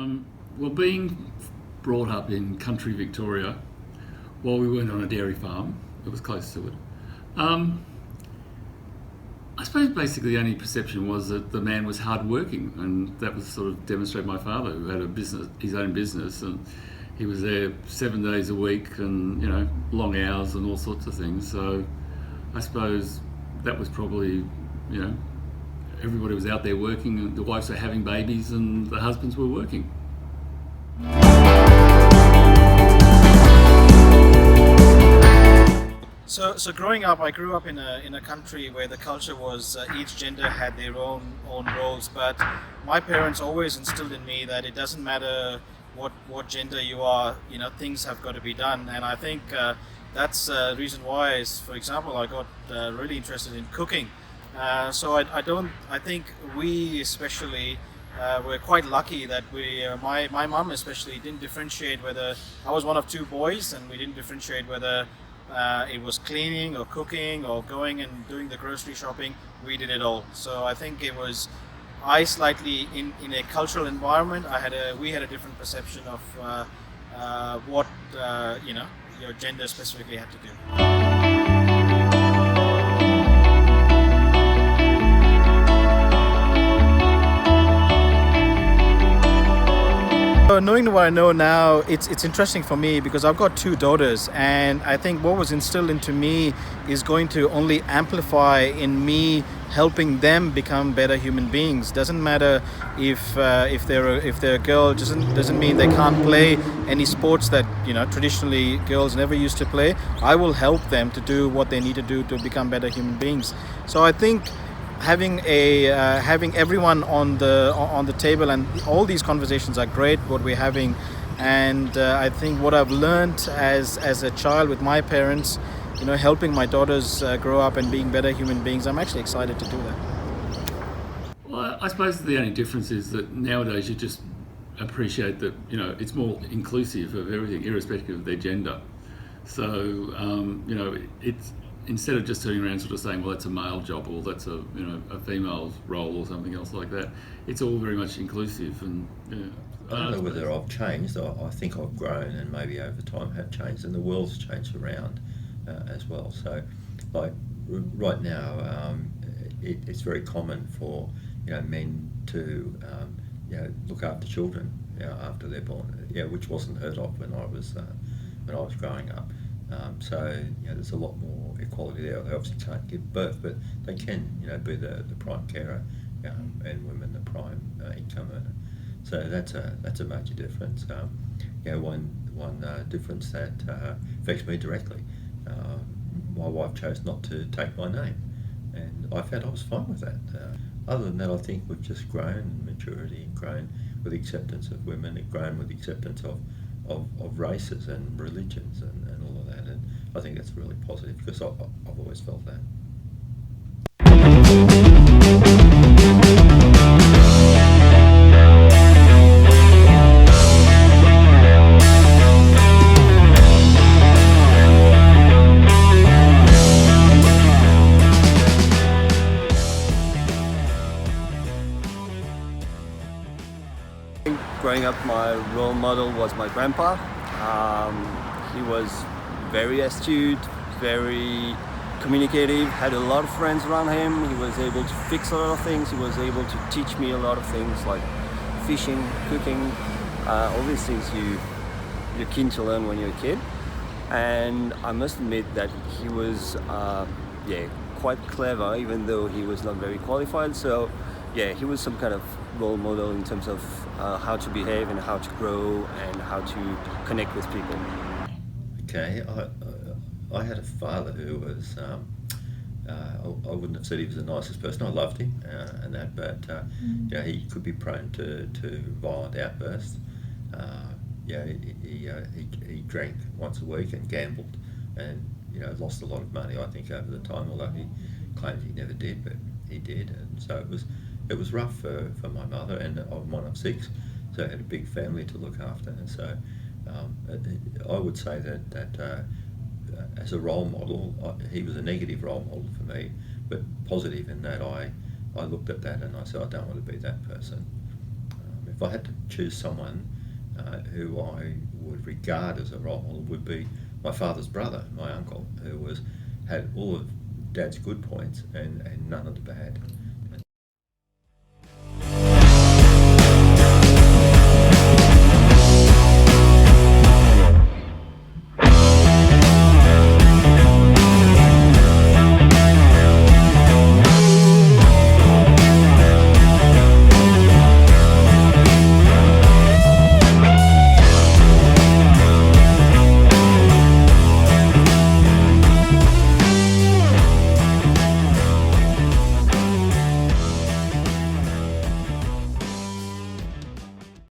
Well, being brought up in country Victoria, while we weren't on a dairy farm, it was close to it. Um, I suppose basically the only perception was that the man was hardworking, and that was sort of demonstrated by my father, who had a business, his own business, and he was there 7 days a week, and long hours and all sorts of things. So I suppose that was probably, everybody was out there working, and the wives were having babies, and the husbands were working. So growing up, I grew up in a country where the culture was each gender had their own roles, but my parents always instilled in me that it doesn't matter what gender you are, things have got to be done, and I think that's the reason why, for example, I got really interested in cooking. I think we especially were quite lucky that my mum especially didn't differentiate whether I was one of two boys, and we didn't differentiate whether it was cleaning or cooking or going and doing the grocery shopping. We did it all. So I think it was I slightly in a cultural environment. We had a different perception of what your gender specifically had to do. Knowing what I know now, it's interesting for me because I've got two daughters, and I think what was instilled into me is going to only amplify in me helping them become better human beings. Doesn't matter if they're a girl. Doesn't mean they can't play any sports that traditionally girls never used to play. I will help them to do what they need to do to become better human beings. So I think having everyone on the table, and all these conversations are great what we're having, and I think what I've learned as a child with my parents, helping my daughters grow up and being better human beings, I'm actually excited to do that. Well, I suppose the only difference is that nowadays you just appreciate that it's more inclusive of everything, irrespective of their gender. So it's instead of just turning around sort of saying, well, that's a male job, or that's a female's role, or something else like that, it's all very much inclusive. And I don't know whether I've changed. I think I've grown, and maybe over time have changed, and the world's changed around as well. So, like right now, it's very common for men to look after children after they're born, which wasn't heard of when I was growing up. So there's a lot more equality there. They obviously can't give birth, but they can be the prime carer, and women the prime income earner. So that's a major difference. One difference that affects me directly. My wife chose not to take my name, and I found I was fine with that. Other than that, I think we've just grown in maturity, and grown with acceptance of women, and grown with acceptance of races and religions and all of that, and I think that's really positive because I've always felt that. Growing up, my role model was my grandpa. He was very astute, very communicative, had a lot of friends around him. He was able to fix a lot of things. He was able to teach me a lot of things like fishing, cooking, all these things you're keen to learn when you're a kid. And I must admit that he was quite clever, even though he was not very qualified. So he was some kind of role model in terms of how to behave and how to grow and how to connect with people. Okay, I had a father who was, I wouldn't have said he was the nicest person. I loved him and that, but he could be prone to violent outbursts. He drank once a week and gambled, and lost a lot of money, I think, over the time, although he claimed he never did, but he did. And so it was rough for my mother, and I'm one of six, so I had a big family to look after. And so I would say that as a role model, he was a negative role model for me, but positive in that I looked at that and I said, I don't want to be that person. if I had to choose someone who I would regard as a role model, would be my father's brother, my uncle, who had all of Dad's good points and none of the bad.